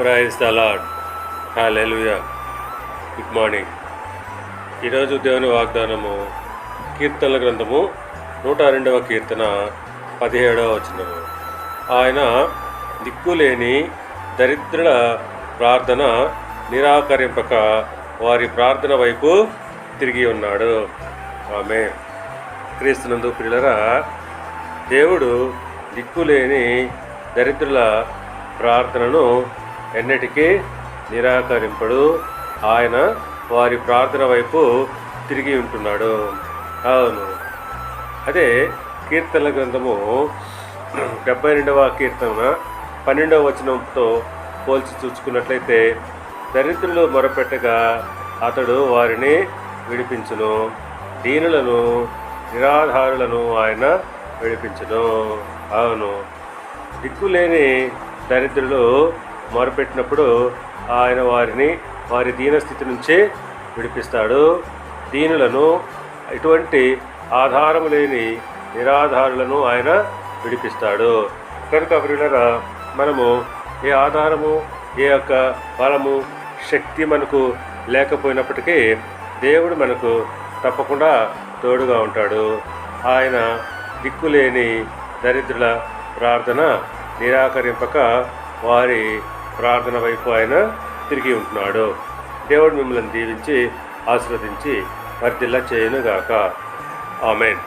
Praise the Lord. Hallelujah. Good morning. ఈరోజు దేవుని వాగ్దానము కీర్తనల గ్రంథము 102వ కీర్తన 17వ వచనము. ఆయన దిక్కులేని దరిద్రుల ప్రార్థన నిరాకరింపక వారి ప్రార్థన వైపు తిరిగి ఉన్నాడు. ఆమె క్రీస్తునందు ప్రియులరా, దేవుడు దిక్కులేని దరిద్రుల ప్రార్థనను ఎన్నటికీ నిరాకరింపడు. ఆయన వారి ప్రార్థన వైపు తిరిగి ఉంటున్నాడు. అవును, అదే కీర్తనల గ్రంథము 72వ కీర్తన 12వ వచనంతో పోల్చి చూసుకున్నట్లయితే, దరిద్రులు మొరపెట్టగా అతడు వారిని విడిపించును, దీనులను నిరాధారులను ఆయన విడిపించును. అవును, దిక్కులేని దరిద్రులు మొరపెట్టినప్పుడు ఆయన వారి దీనస్థితి నుంచే విడిపిస్తాడు. దీనులను, ఎటువంటి ఆధారము లేని నిరాధారులను ఆయన విడిపిస్తాడు. కనుక ప్రియులారా, మనము ఏ ఆధారము, ఏ యొక్క బలము, శక్తి మనకు లేకపోయినప్పటికీ దేవుడు మనకు తప్పకుండా తోడుగా ఉంటాడు. ఆయన దిక్కులేని దరిద్రుల ప్రార్థన నిరాకరింపక వారి ప్రార్థన వైపు ఆయన తిరిగి ఉంటున్నాడు. దేవుడు మిమ్మల్ని దీవించి ఆశీర్వదించి వర్ధిల్ల చేయునుగాక. ఆమేన్.